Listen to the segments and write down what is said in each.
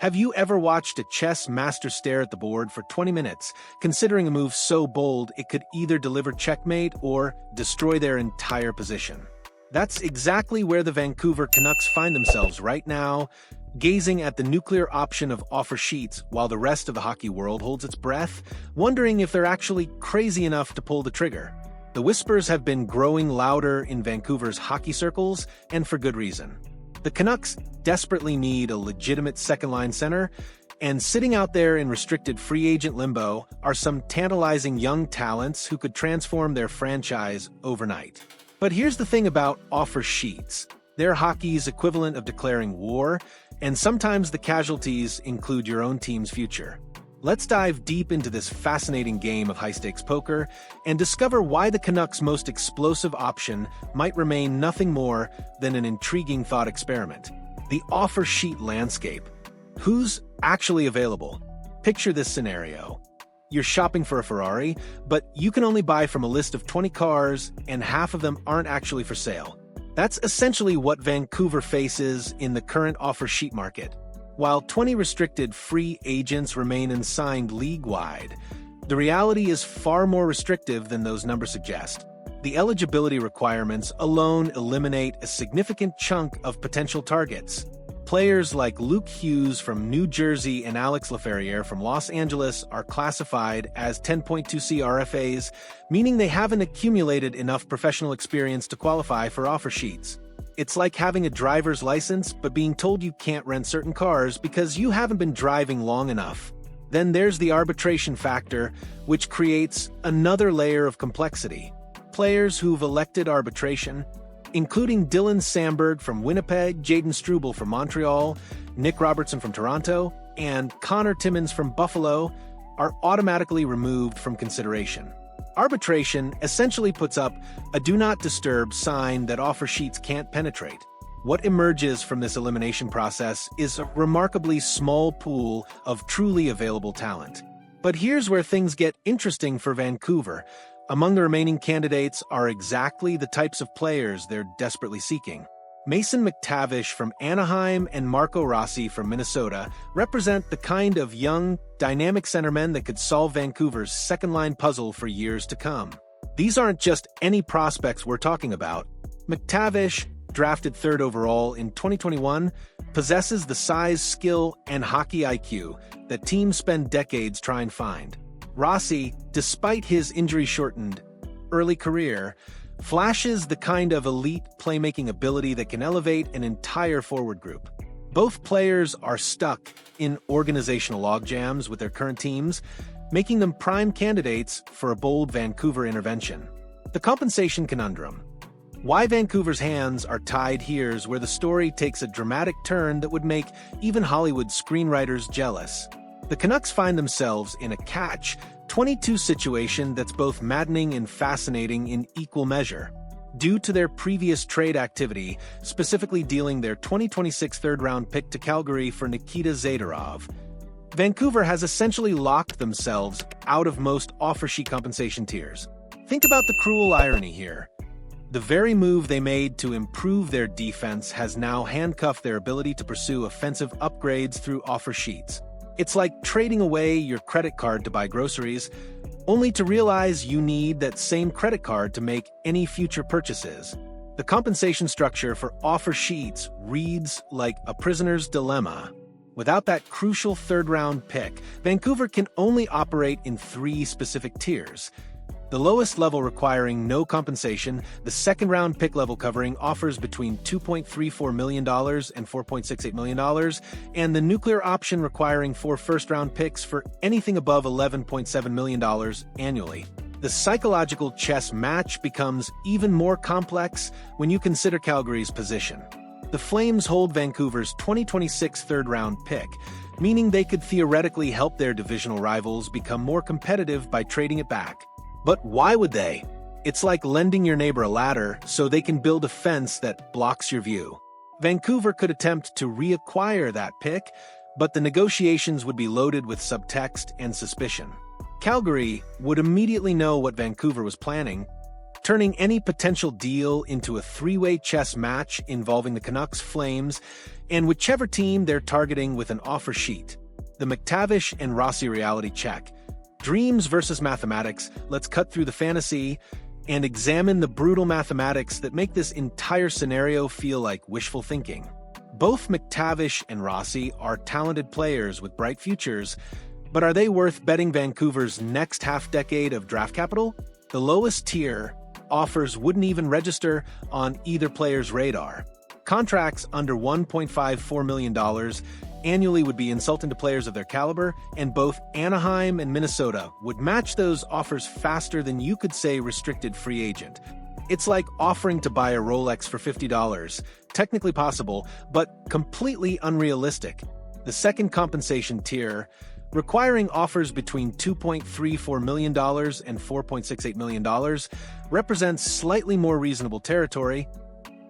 Have you ever watched a chess master stare at the board for 20 minutes, considering a move so bold it could either deliver checkmate or destroy their entire position? That's exactly where the Vancouver Canucks find themselves right now, gazing at the nuclear option of offer sheets while the rest of the hockey world holds its breath, wondering if they're actually crazy enough to pull the trigger. The whispers have been growing louder in Vancouver's hockey circles, and for good reason. The Canucks desperately need a legitimate second-line center, and sitting out there in restricted free agent limbo are some tantalizing young talents who could transform their franchise overnight. But here's the thing about offer sheets. They're hockey's equivalent of declaring war, and sometimes the casualties include your own team's future. Let's dive deep into this fascinating game of high-stakes poker and discover why the Canucks' most explosive option might remain nothing more than an intriguing thought experiment. The offer sheet landscape. Who's actually available? Picture this scenario. You're shopping for a Ferrari, but you can only buy from a list of 20 cars, and half of them aren't actually for sale. That's essentially what Vancouver faces in the current offer sheet market. While 20 restricted free agents remain unsigned league-wide, the reality is far more restrictive than those numbers suggest. The eligibility requirements alone eliminate a significant chunk of potential targets. Players like Luke Hughes from New Jersey and Alex Laferriere from Los Angeles are classified as 10.2C RFAs, meaning they haven't accumulated enough professional experience to qualify for offer sheets. It's like having a driver's license, but being told you can't rent certain cars because you haven't been driving long enough. Then there's the arbitration factor, which creates another layer of complexity. Players who've elected arbitration, including Dylan Samberg from Winnipeg, Jaden Struble from Montreal, Nick Robertson from Toronto, and Connor Timmins from Buffalo, are automatically removed from consideration. Arbitration essentially puts up a do not disturb sign that offer sheets can't penetrate. What emerges from this elimination process is a remarkably small pool of truly available talent. But here's where things get interesting for Vancouver. Among the remaining candidates are exactly the types of players they're desperately seeking. Mason McTavish from Anaheim and Marco Rossi from Minnesota represent the kind of young, dynamic centermen that could solve Vancouver's second-line puzzle for years to come. These aren't just any prospects we're talking about. McTavish, drafted third overall in 2021, possesses the size, skill, and hockey IQ that teams spend decades trying to find. Rossi, despite his injury-shortened early career, flashes the kind of elite playmaking ability that can elevate an entire forward group. Both players are stuck in organizational logjams with their current teams, making them prime candidates for a bold Vancouver intervention. The Compensation Conundrum. Why Vancouver's hands are tied here's where the story takes a dramatic turn that would make even Hollywood screenwriters jealous. The Canucks find themselves in a catch-22 situation that's both maddening and fascinating in equal measure. Due to their previous trade activity, specifically dealing their 2026 third-round pick to Calgary for Nikita Zadorov, Vancouver has essentially locked themselves out of most offer sheet compensation tiers. Think about the cruel irony here. The very move they made to improve their defense has now handcuffed their ability to pursue offensive upgrades through offer sheets. It's like trading away your credit card to buy groceries, only to realize you need that same credit card to make any future purchases. The compensation structure for offer sheets reads like a prisoner's dilemma. Without that crucial third-round pick, Vancouver can only operate in 3 specific tiers. The lowest level requiring no compensation, the second-round pick level covering offers between $2.34 million and $4.68 million, and the nuclear option requiring 4 first-round picks for anything above $11.7 million annually. The psychological chess match becomes even more complex when you consider Calgary's position. The Flames hold Vancouver's 2026 third-round pick, meaning they could theoretically help their divisional rivals become more competitive by trading it back. But why would they? It's like lending your neighbor a ladder so they can build a fence that blocks your view. Vancouver could attempt to reacquire that pick, but the negotiations would be loaded with subtext and suspicion. Calgary would immediately know what Vancouver was planning, turning any potential deal into a three-way chess match involving the Canucks, Flames, and whichever team they're targeting with an offer sheet. The McTavish and Rossi reality check. Dreams versus mathematics. Let's cut through the fantasy and examine the brutal mathematics that make this entire scenario feel like wishful thinking. Both McTavish and Rossi are talented players with bright futures, but are they worth betting Vancouver's next half-decade of draft capital? The lowest tier offers wouldn't even register on either player's radar. Contracts under $1.54 million annually would be insulting to players of their caliber, and both Anaheim and Minnesota would match those offers faster than you could say restricted free agent. It's like offering to buy a Rolex for $50. Technically possible, but completely unrealistic. The second compensation tier, requiring offers between $2.34 million and $4.68 million, represents slightly more reasonable territory,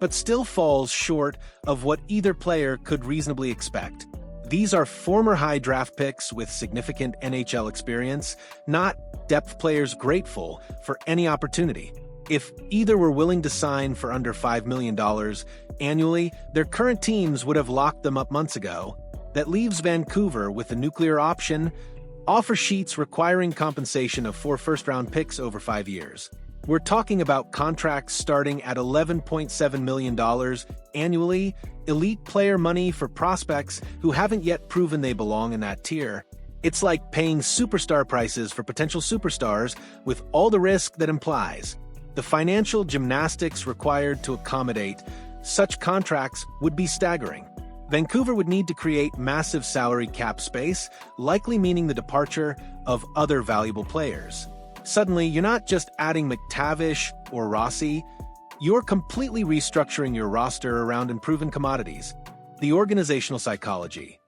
but still falls short of what either player could reasonably expect. These are former high draft picks with significant NHL experience, not depth players grateful for any opportunity. If either were willing to sign for under $5 million annually, their current teams would have locked them up months ago. That leaves Vancouver with the nuclear option, offer sheets requiring compensation of 4 first-round picks over 5 years. We're talking about contracts starting at $11.7 million annually, elite player money for prospects who haven't yet proven they belong in that tier. It's like paying superstar prices for potential superstars with all the risk that implies. The financial gymnastics required to accommodate such contracts would be staggering. Vancouver would need to create massive salary cap space, likely meaning the departure of other valuable players. Suddenly, you're not just adding McTavish or Rossi, you're completely restructuring your roster around improving commodities. The organizational psychology.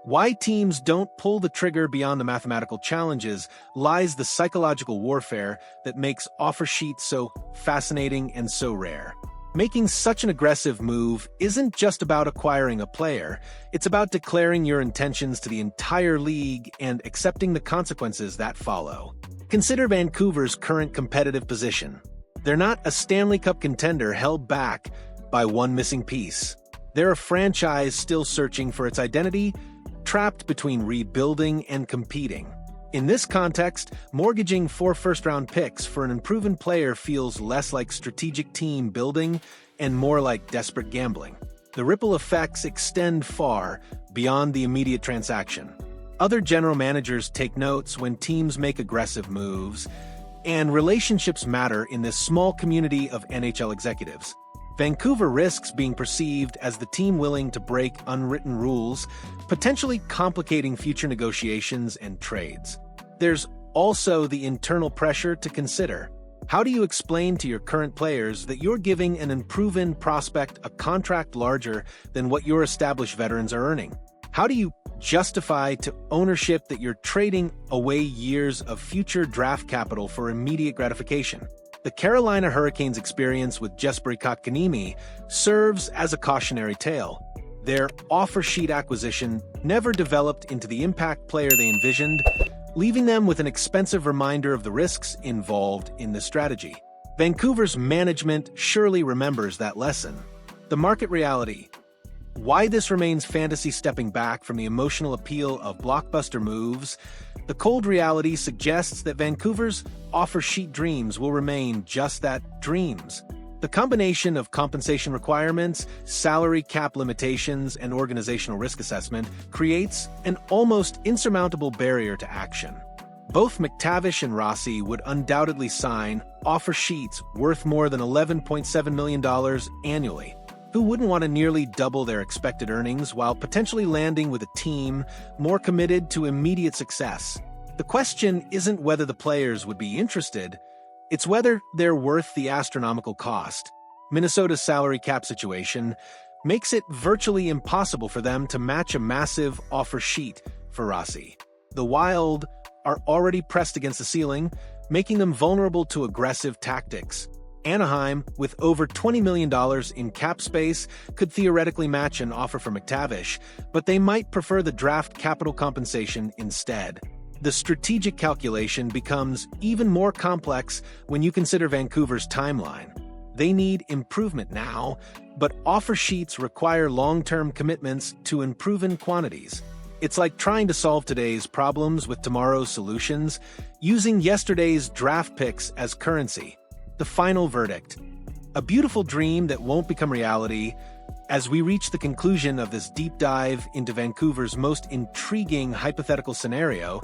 Why teams don't pull the trigger beyond the mathematical challenges lies the psychological warfare that makes offer sheets so fascinating and so rare. Making such an aggressive move isn't just about acquiring a player, it's about declaring your intentions to the entire league and accepting the consequences that follow. Consider Vancouver's current competitive position. They're not a Stanley Cup contender held back by one missing piece. They're a franchise still searching for its identity, trapped between rebuilding and competing. In this context, mortgaging 4 first-round picks for an unproven player feels less like strategic team building and more like desperate gambling. The ripple effects extend far beyond the immediate transaction. Other general managers take notes when teams make aggressive moves, and relationships matter in this small community of NHL executives. Vancouver risks being perceived as the team willing to break unwritten rules, potentially complicating future negotiations and trades. There's also the internal pressure to consider. How do you explain to your current players that you're giving an unproven prospect a contract larger than what your established veterans are earning? How do you justify to ownership that you're trading away years of future draft capital for immediate gratification? The Carolina Hurricanes' experience with Jesperi Kotkaniemi serves as a cautionary tale. Their offer sheet acquisition never developed into the impact player they envisioned, leaving them with an expensive reminder of the risks involved in this strategy. Vancouver's management surely remembers that lesson. The market reality. Why this remains fantasy stepping back from the emotional appeal of blockbuster moves, the cold reality suggests that Vancouver's offer sheet dreams will remain just that, dreams. The combination of compensation requirements, salary cap limitations, and organizational risk assessment creates an almost insurmountable barrier to action. Both McTavish and Rossi would undoubtedly sign offer sheets worth more than $11.7 million annually. Who wouldn't want to nearly double their expected earnings while potentially landing with a team more committed to immediate success? The question isn't whether the players would be interested, it's whether they're worth the astronomical cost. Minnesota's salary cap situation makes it virtually impossible for them to match a massive offer sheet for Rossi. The Wild are already pressed against the ceiling, making them vulnerable to aggressive tactics. Anaheim, with over $20 million in cap space, could theoretically match an offer for McTavish, but they might prefer the draft capital compensation instead. The strategic calculation becomes even more complex when you consider Vancouver's timeline. They need improvement now, but offer sheets require long-term commitments to unproven quantities. It's like trying to solve today's problems with tomorrow's solutions, using yesterday's draft picks as currency. The final verdict. A beautiful dream that won't become reality. As we reach the conclusion of this deep dive into Vancouver's most intriguing hypothetical scenario,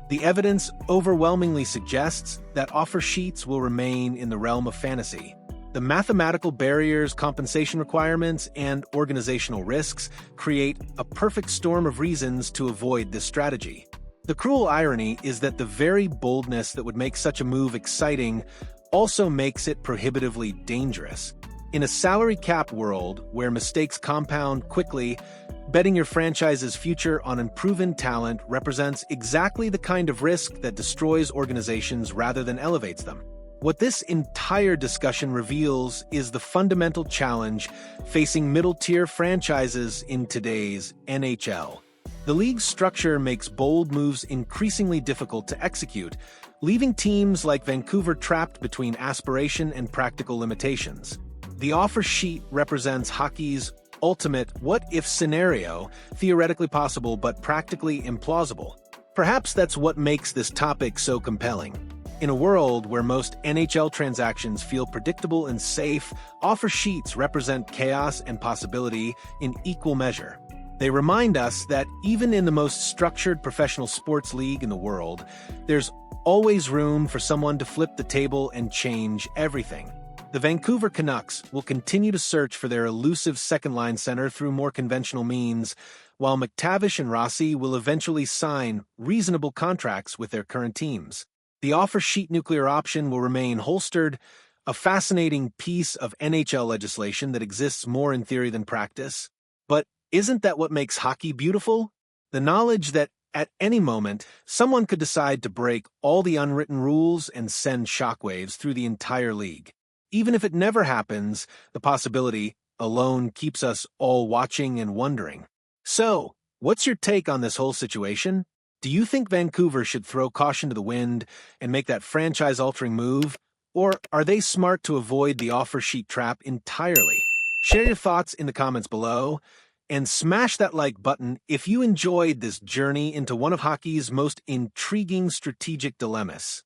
the evidence overwhelmingly suggests that offer sheets will remain in the realm of fantasy. The mathematical barriers, compensation requirements, and organizational risks create a perfect storm of reasons to avoid this strategy. The cruel irony is that the very boldness that would make such a move exciting also makes it prohibitively dangerous. In a salary cap world where mistakes compound quickly, betting your franchise's future on unproven talent represents exactly the kind of risk that destroys organizations rather than elevates them. What this entire discussion reveals is the fundamental challenge facing middle-tier franchises in today's NHL. The league's structure makes bold moves increasingly difficult to execute, leaving teams like Vancouver trapped between aspiration and practical limitations. The offer sheet represents hockey's ultimate what-if scenario, theoretically possible but practically implausible. Perhaps that's what makes this topic so compelling. In a world where most NHL transactions feel predictable and safe, offer sheets represent chaos and possibility in equal measure. They remind us that even in the most structured professional sports league in the world, there's always room for someone to flip the table and change everything. The Vancouver Canucks will continue to search for their elusive second-line center through more conventional means, while McTavish and Rossi will eventually sign reasonable contracts with their current teams. The offer sheet nuclear option will remain holstered, a fascinating piece of NHL legislation that exists more in theory than practice. But isn't that what makes hockey beautiful? The knowledge that at any moment, someone could decide to break all the unwritten rules and send shockwaves through the entire league. Even if it never happens, the possibility alone keeps us all watching and wondering. So, what's your take on this whole situation? Do you think Vancouver should throw caution to the wind and make that franchise-altering move? Or are they smart to avoid the offer sheet trap entirely? Share your thoughts in the comments below, and smash that like button if you enjoyed this journey into one of hockey's most intriguing strategic dilemmas.